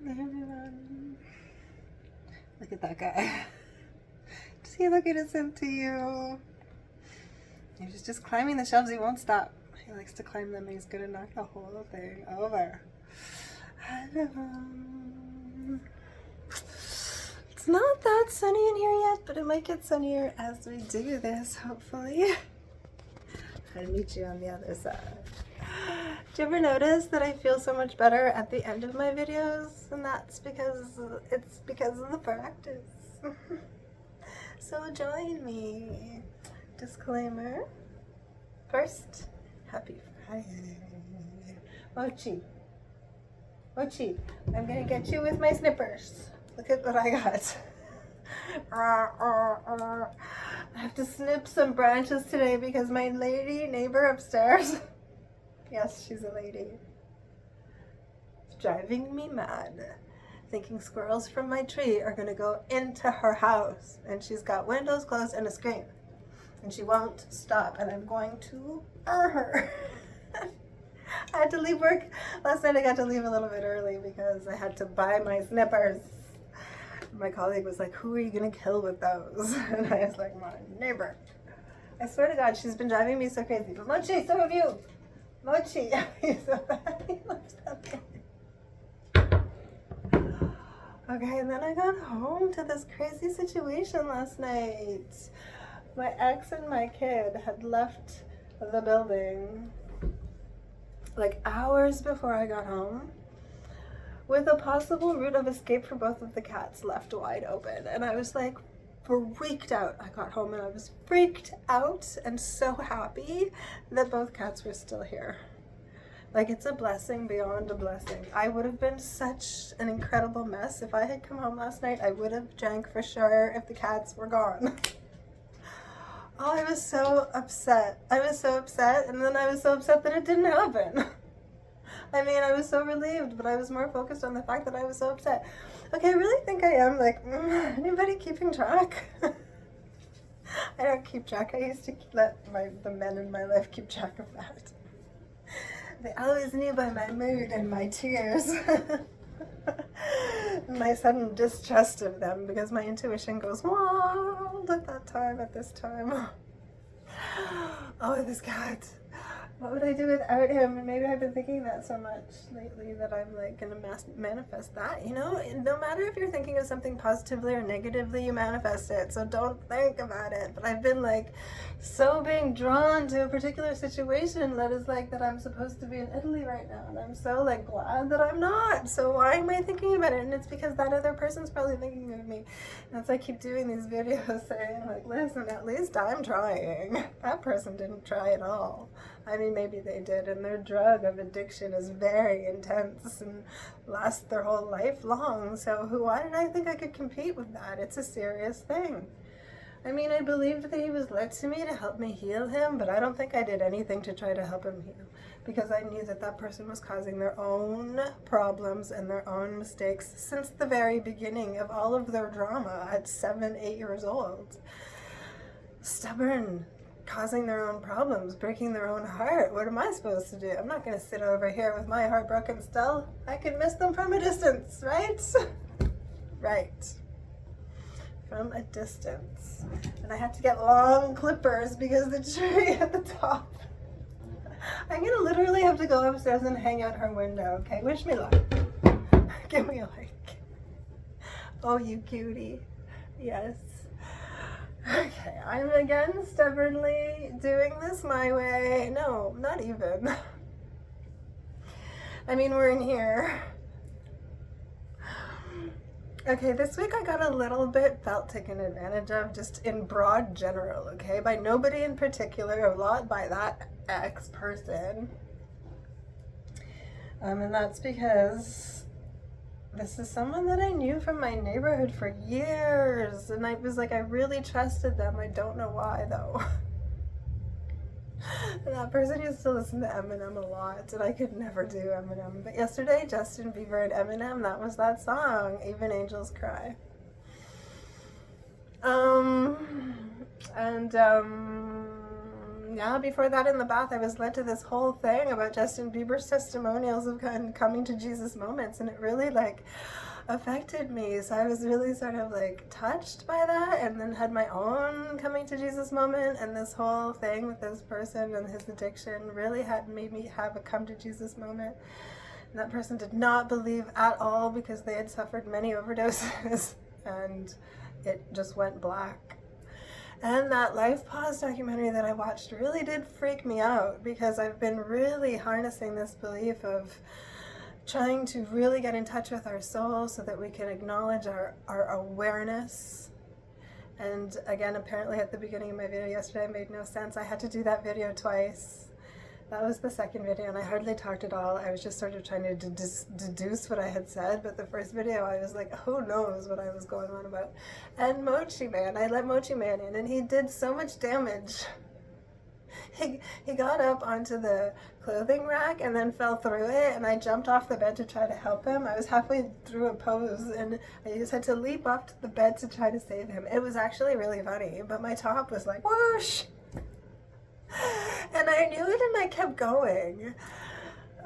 Everyone. Look at that guy. Does he look innocent to you? He's just climbing the shelves. He won't stop. He likes to climb them. He's gonna knock the whole thing over. It's not that sunny in here yet, but it might get sunnier as we do this, hopefully. I'll meet you on the other side. Do you ever notice that I feel so much better at the end of my videos? And that's because it's because of the practice. So join me. Disclaimer. First, happy Friday. Mochi. Mochi, I'm gonna get you with my snippers. Look at what I got. I have to snip some branches today because my lady neighbor upstairs, yes, she's a lady, it's driving me mad, thinking squirrels from my tree are gonna go into her house, and she's got windows closed and a screen, and she won't stop, and I'm going to her. I had to leave work last night. I got to leave a little bit early because I had to buy my snippers. My colleague was like, who are you gonna kill with those? And I was like, my neighbor. I swear to God, she's been driving me so crazy. But Mochi, some of you. Mochi. He's so bad. He loves that thing. Okay, and then I got home to this crazy situation last night. My ex and my kid had left the building like hours before I got home, with a possible route of escape for both of the cats left wide open. And I was like freaked out. I got home and I was freaked out and so happy that both cats were still here. Like, it's a blessing beyond a blessing. I would have been such an incredible mess if I had come home last night. I would have drank for sure if the cats were gone. Oh, I was so upset. I was so upset, and then I was so upset that it didn't happen. I mean, I was so relieved, but I was more focused on the fact that I was so upset. Okay, I really think I am, like, anybody keeping track? I don't keep track. I used to let the men in my life keep track of that. They always knew by my mood and my tears. My sudden distrust of them, because my intuition goes wild at that time, at this time. Oh, this cat. What would I do without him? And maybe I've been thinking that so much lately that I'm like gonna manifest that, you know? No matter if you're thinking of something positively or negatively, you manifest it. So don't think about it. But I've been like so being drawn to a particular situation that is like that I'm supposed to be in Italy right now. And I'm so like glad that I'm not. So why am I thinking about it? And it's because that other person's probably thinking of me. And that's why I keep doing these videos saying like, listen, at least I'm trying. That person didn't try at all. I mean, maybe they did, and their drug of addiction is very intense and lasts their whole life long. So why did I think I could compete with that? It's a serious thing. I mean, I believed that he was led to me to help me heal him, but I don't think I did anything to try to help him heal, because I knew that that person was causing their own problems and their own mistakes since the very beginning of all of their drama at 7, 8 years old. Stubborn, causing their own problems, breaking their own heart. What am I supposed to do? I'm not going to sit over here with my heart broken still. I can miss them from a distance, right? Right. From a distance. And I had to get long clippers because the tree at the top. I'm going to literally have to go upstairs and hang out her window, okay? Wish me luck. Give me a like. Oh, you cutie. Yes. Okay, I'm again stubbornly doing this my way. No, not even. I mean, we're in here. Okay, this week I got a little bit felt taken advantage of, just in broad general, okay? By nobody in particular, a lot by that ex-person. And that's because this is someone that I knew from my neighborhood for years, and I was like, I really trusted them. I don't know why, though. And that person used to listen to Eminem a lot, and I could never do Eminem. But yesterday, Justin Bieber and Eminem, that was that song, Even Angels Cry. yeah, before that in the bath, I was led to this whole thing about Justin Bieber's testimonials of kind of coming to Jesus moments, and it really like affected me. So I was really sort of like touched by that, and then had my own coming to Jesus moment, and this whole thing with this person and his addiction really had made me have a come to Jesus moment. And that person did not believe at all because they had suffered many overdoses and it just went black. And that LifePause documentary that I watched really did freak me out, because I've been really harnessing this belief of trying to really get in touch with our soul so that we can acknowledge our awareness. And again, apparently at the beginning of my video yesterday, it made no sense. I had to do that video twice. That was the second video, and I hardly talked at all. I was just sort of trying to deduce what I had said, but the first video I was like, who knows what I was going on about. And Mochi Man, I let Mochi Man in, and he did so much damage. He got up onto the clothing rack and then fell through it, and I jumped off the bed to try to help him. I was halfway through a pose, and I just had to leap off to the bed to try to save him. It was actually really funny, but my top was like, whoosh! And I knew it, and I kept going.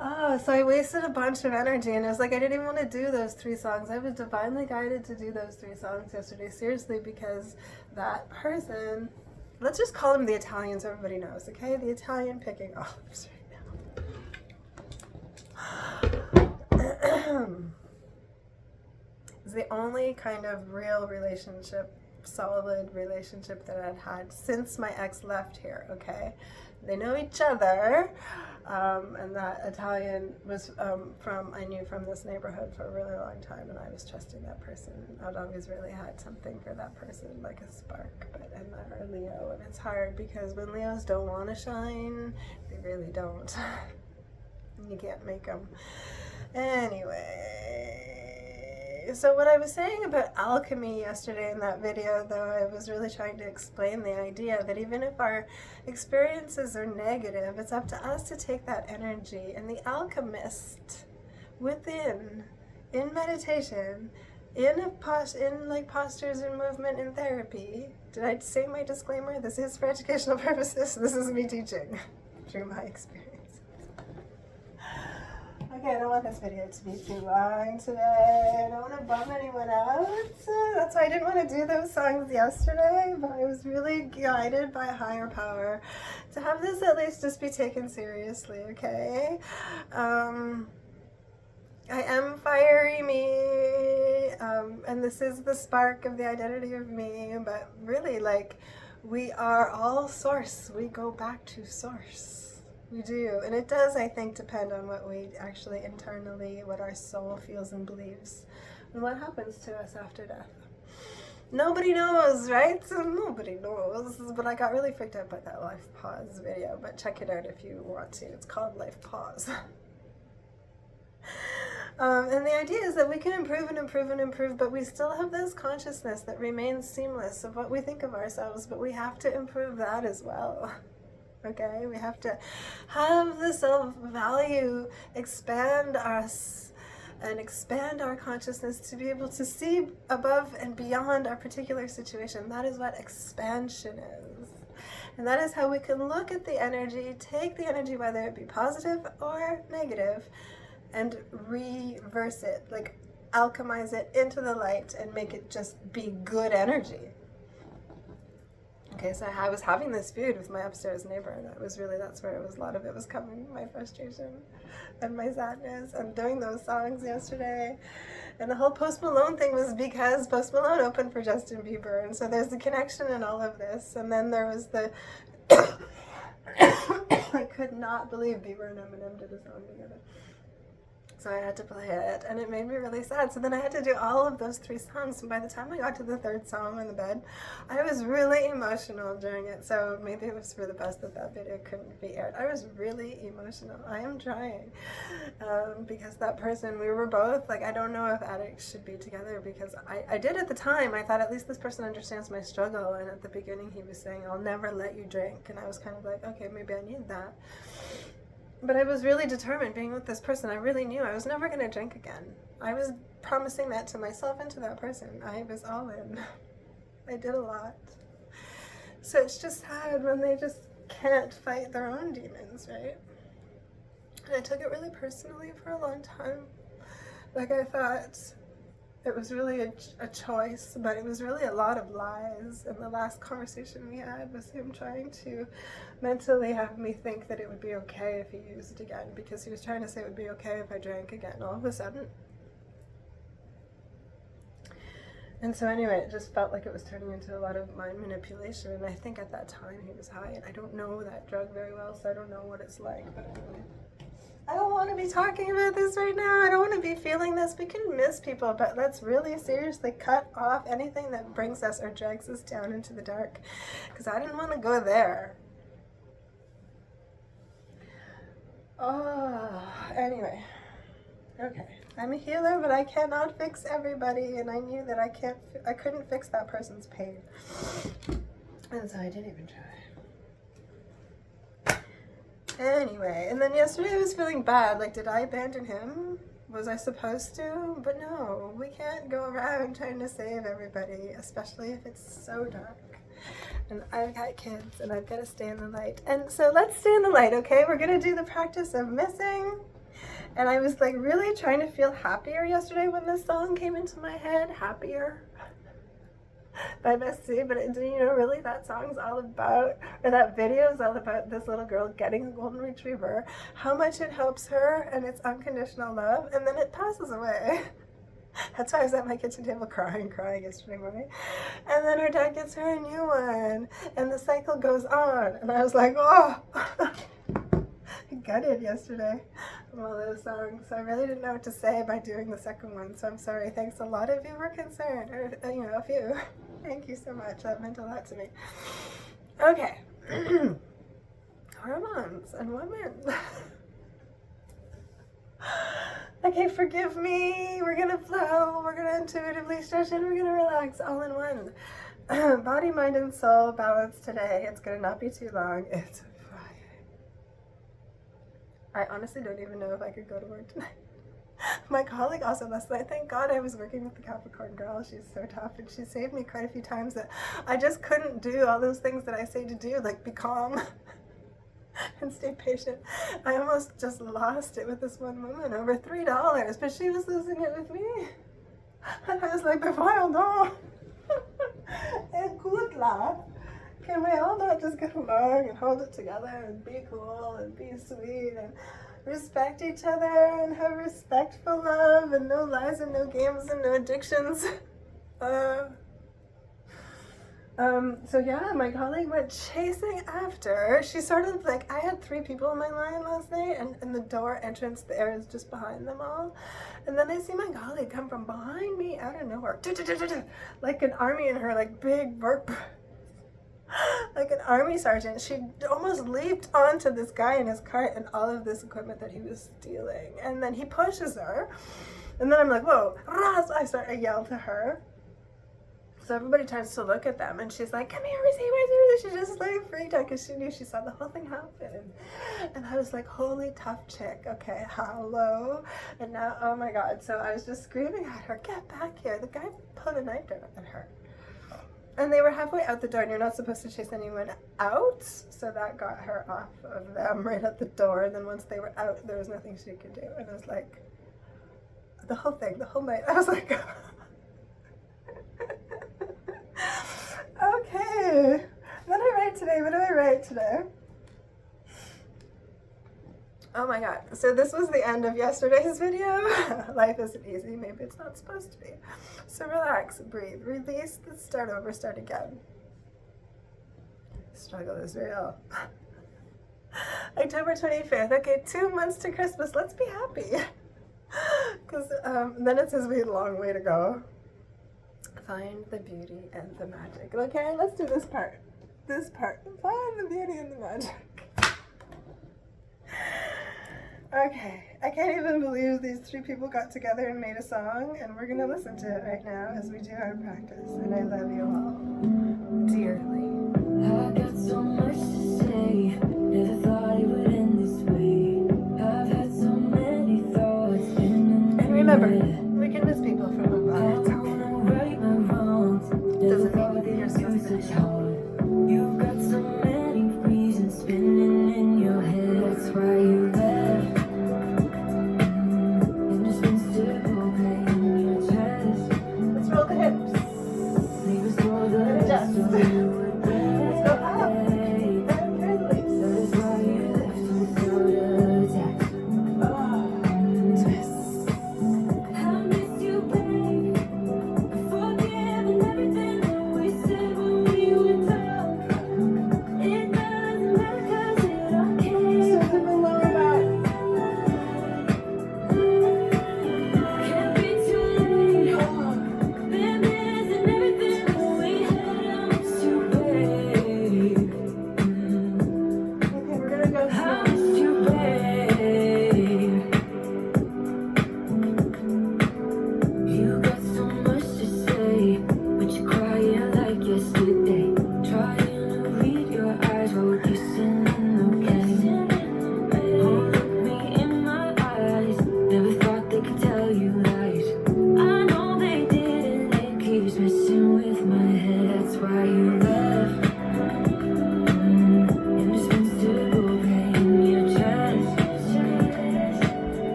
Oh, so I wasted a bunch of energy, and it was like I didn't even want to do those 3 songs. I was divinely guided to do those 3 songs yesterday, seriously, because that person, let's just call him the Italian so everybody knows, okay? The Italian picking olives right now. It's the only kind of real relationship, solid relationship that I'd had since my ex left here, okay? They know each other, and that Italian was I knew from this neighborhood for a really long time, and I was trusting that person. I'd always really had something for that person, like a spark, but I'm not a Leo, and it's hard because when Leos don't want to shine, they really don't. You can't make them. Anyway, so what I was saying about alchemy yesterday in that video, though, I was really trying to explain the idea that even if our experiences are negative, it's up to us to take that energy. And the alchemist within, in meditation, in like postures and movement in therapy, did I say my disclaimer? This is for educational purposes. This is me teaching through my experience. Okay, I don't want this video to be too long today. I don't want to bum anyone out. That's why I didn't want to do those songs yesterday, but I was really guided by a higher power to have this at least just be taken seriously, okay? I am fiery me, and this is the spark of the identity of me, but really, like, we are all source. We go back to source. We do, and it does, I think, depend on what we actually internally, what our soul feels and believes, and what happens to us after death. Nobody knows, right? Nobody knows, but I got really freaked out by that LifePause video, but check it out if you want to. It's called LifePause. And the idea is that we can improve and improve and improve, but we still have this consciousness that remains seamless of what we think of ourselves, but we have to improve that as well. Okay, we have to have the self-value expand us and expand our consciousness to be able to see above and beyond our particular situation. That is what expansion is. And that is how we can look at the energy, take the energy, whether it be positive or negative, and reverse it, like alchemize it into the light and make it just be good energy. Okay, so I was having this feud with my upstairs neighbor, and that's where a lot of it was coming, my frustration and my sadness, and doing those songs yesterday. And the whole Post Malone thing was because Post Malone opened for Justin Bieber, and so there's the connection in all of this. And then there was the I could not believe Bieber and Eminem did a song together. So I had to play it, and it made me really sad. So then I had to do all of those 3 songs, and by the time I got to the 3rd song in the bed, I was really emotional during it. So maybe it was for the best that that video couldn't be aired. I was really emotional. I am trying, because that person, we were both, like, I don't know if addicts should be together, because I did at the time. I thought, at least this person understands my struggle, and at the beginning he was saying, I'll never let you drink, and I was kind of like, okay, maybe I need that. But I was really determined being with this person. I really knew I was never going to drink again. I was promising that to myself and to that person. I was all in. I did a lot. So it's just sad when they just can't fight their own demons, right? And I took it really personally for a long time. Like, I thought it was really a choice, but it was really a lot of lies. And the last conversation we had was him trying to mentally have me think that it would be okay if he used again, because he was trying to say it would be okay if I drank again all of a sudden. And so anyway, it just felt like it was turning into a lot of mind manipulation. And I think at that time he was high, and I don't know that drug very well, so I don't know what it's like. But anyway, I don't want to be talking about this right now. I don't want to be feeling this. We can miss people, but let's really seriously cut off anything that brings us or drags us down into the dark, because I didn't want to go there. Oh, anyway. Okay, I'm a healer, but I cannot fix everybody, and I knew that I couldn't fix that person's pain, and so I didn't even try. Anyway, and then yesterday I was feeling bad. Like, did I abandon him? Was I supposed to? But no, we can't go around trying to save everybody, especially if it's so dark. And I've got kids, and I've got to stay in the light. And so let's stay in the light, okay? We're gonna do the practice of missing. And I was like really trying to feel happier yesterday when this song came into my head, Happier by Bessie. But you know, really that song's all about, or that video is all about this little girl getting a golden retriever, how much it helps her and it's unconditional love, and then it passes away. That's why I was at my kitchen table crying yesterday morning. And then her dad gets her a new one, and the cycle goes on. And I was like, oh, gutted yesterday from all those songs. So I really didn't know what to say by doing the second one. So I'm sorry. Thanks, a lot of you were concerned, or you know, a few. Thank you so much. That meant a lot to me. Okay. Hormones and women. Okay, forgive me. We're gonna flow. We're gonna intuitively stretch, and we're gonna relax all in one. Body, mind, and soul balance today. It's gonna not be too long. It's Friday. I honestly don't even know if I could go to work tonight. My colleague also last night, thank God I was working with the Capricorn girl. She's so tough, and she saved me quite a few times that I just couldn't do all those things that I say to do, like be calm and stay patient. I almost just lost it with this one woman, over $3, but she was losing it with me. And I was like, before no. Good laugh. Can we all not just get along and hold it together and be cool and be sweet and respect each other and have respectful love and no lies and no games and no addictions? So yeah, my colleague went chasing after. She sort of like, I had 3 people in my line last night, and the door entrance there is just behind them all. And then I see my colleague come from behind me out of nowhere, like an army in her, like big work, like an army sergeant. She almost leaped onto this guy in his cart and all of this equipment that he was stealing. And then he pushes her. And then I'm like, whoa, I yell to her. So everybody turns to look at them, and she's like, come here, where's he? She just like freaked out because she knew, she saw the whole thing happen. And I was like, holy tough chick, okay, hello. And now, oh my God. So I was just screaming at her, get back here. The guy put a knife down at her. And they were halfway out the door, and you're not supposed to chase anyone out. So that got her off of them right at the door. And then once they were out, there was nothing she could do. And I was like, the whole thing, the whole night, I was like, okay. What did I write today? What did I write today? Oh my God. So this was the end of yesterday's video. Life isn't easy. Maybe it's not supposed to be. So relax, breathe, release, let's start over, start again. Struggle is real. October 25th. Okay, 2 months to Christmas. Let's be happy. Because then it says we had a long way to go. Find the beauty and the magic. Okay, let's do this part. This part. Find the beauty and the magic. Okay, I can't even believe these 3 people got together and made a song, and we're gonna listen to it right now as we do our practice. And I love you all dearly. I got so much to say. Never thought it would end this way. I've had so many thoughts. And remember, we can miss people from above. It's okay. Doesn't mean you're supposed to be. You've got so many reasons.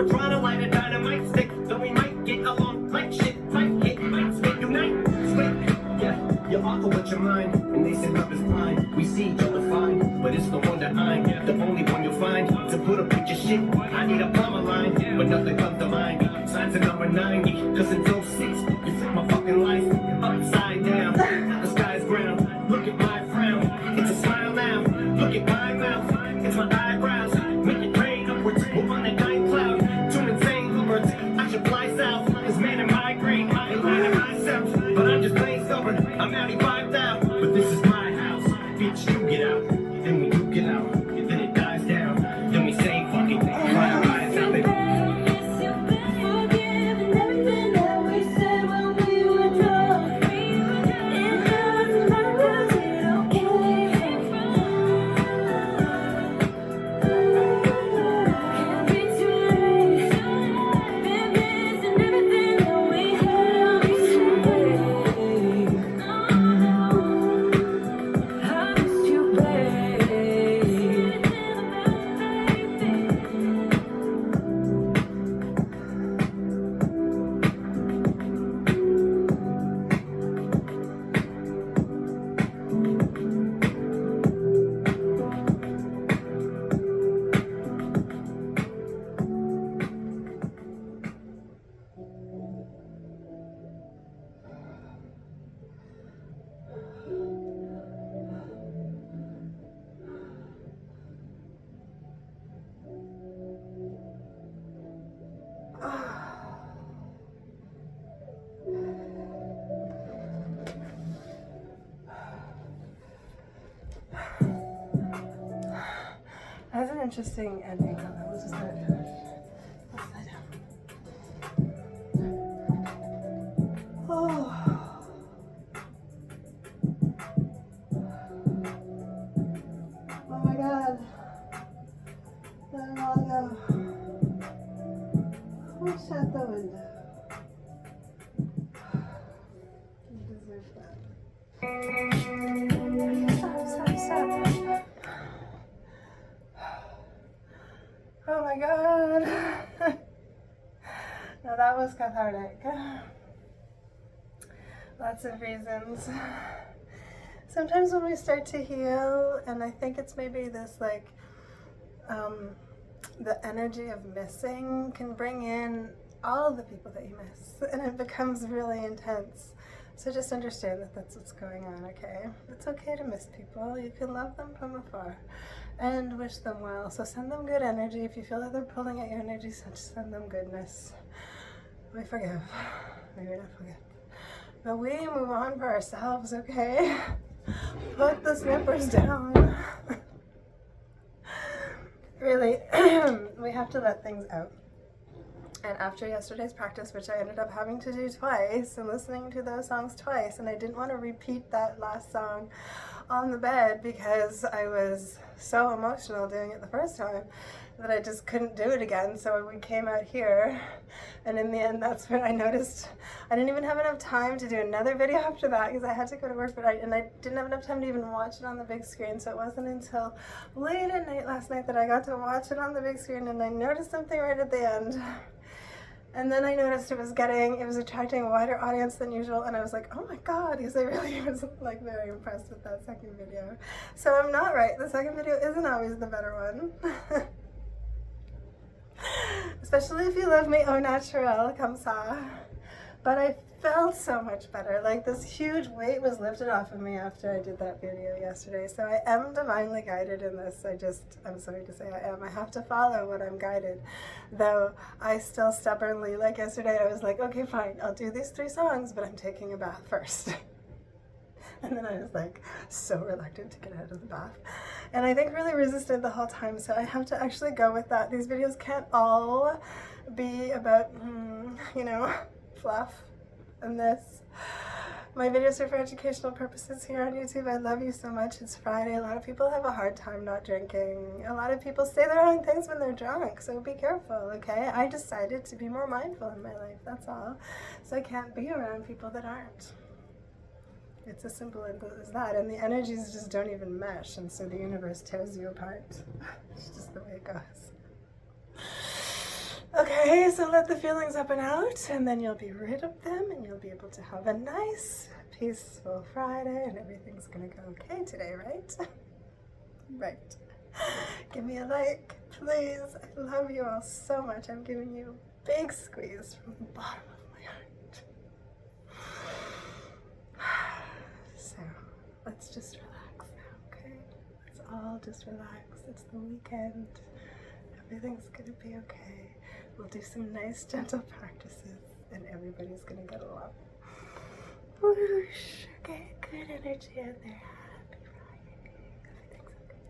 we're trying to light a dynamite stick. Though we might get along like shit, might hit, might spit, unite, split. Yeah, you're off of what your mind, and they say love is blind. We see each other fine, but it's no wonder I'm the only one you'll find to put up with your shit. I need a plumber line, but nothing comes to mind. Signs of number 90, cause in 06, you flip my fucking life upside down. The sky's brown, look at my frown. It's a smile now, look at my mouth. It's my eyebrows, make it rain upwards. We're on that night cloud, two insane lovers. I should fly south, this man in migraine, and landing myself. But I'm just plain stubborn, I'm outie 5,000. But this is my house, bitch, you get out. Then we do get out, then it dies down. Then we say fuck it, fly rise out there. That's an interesting ending. Let's just let it finish. Let's lie down. Oh. Oh my God. Let it all go. Who shut the window? You deserve that. Stop. Oh my God. No, that was cathartic. Lots of reasons. Sometimes when we start to heal, and I think it's maybe this like, the energy of missing can bring in all the people that you miss, and it becomes really intense. So just understand that that's what's going on, okay? It's okay to miss people. You can love them from afar and wish them well. So send them good energy. If you feel that they're pulling at your energy, just send them goodness. We forgive. Maybe not forgive. But we move on for ourselves, okay? Put the snippers down. Really, we have to let things out. And after yesterday's practice, which I ended up having to do twice, and listening to those songs twice, and I didn't want to repeat that last song on the bed because I was so emotional doing it the first time that I just couldn't do it again. So we came out here, and in the end, that's when I noticed I didn't even have enough time to do another video after that because I had to go to work, I didn't have enough time to even watch it on the big screen. So it wasn't until late at night last night that I got to watch it on the big screen, and I noticed something right at the end. And then I noticed it was attracting a wider audience than usual, and I was like, oh my God, because I really was like very impressed with that second video. So I'm not right, the second video isn't always the better one. Especially if you love me au naturel, comme ça. But I felt so much better, like this huge weight was lifted off of me after I did that video yesterday. So I am divinely guided in this. I'm sorry to say I am. I have to follow what I'm guided. Though I still stubbornly, like yesterday, I was like, okay, fine, I'll do these 3 songs, but I'm taking a bath first. And then I was like so reluctant to get out of the bath. And I think really resisted the whole time. So I have to actually go with that. These videos can't all be about, you know, fluff and this. My videos are for educational purposes here on YouTube. I love you so much. It's Friday. A lot of people have a hard time not drinking. A lot of people say the wrong things when they're drunk, so be careful, okay? I decided to be more mindful in my life, that's all. So I can't be around people that aren't. It's as simple as that, and the energies just don't even mesh, and so the universe tears you apart. It's just the way it goes. Okay. Okay, so let the feelings up and out, and then you'll be rid of them, and you'll be able to have a nice, peaceful Friday, and everything's gonna go okay today, right? Right. Give me a like, please. I love you all so much. I'm giving you a big squeeze from the bottom of my heart. So, let's just relax now, okay? Let's all just relax. It's the weekend. Everything's gonna be okay. We'll do some nice, gentle practices, and everybody's gonna get along. Whoosh. Okay, good energy in there. Happy Friday. Everything's okay.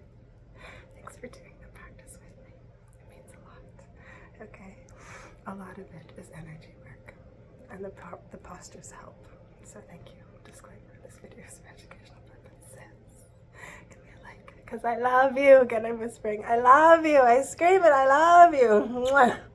Thanks for doing the practice with me. It means a lot. Okay, a lot of it is energy work, and the postures help. So thank you. Disclaimer: this video is for educational purposes. Give me a like because I love you. Again, I'm whispering. I love you. I scream it. I love you. Mwah.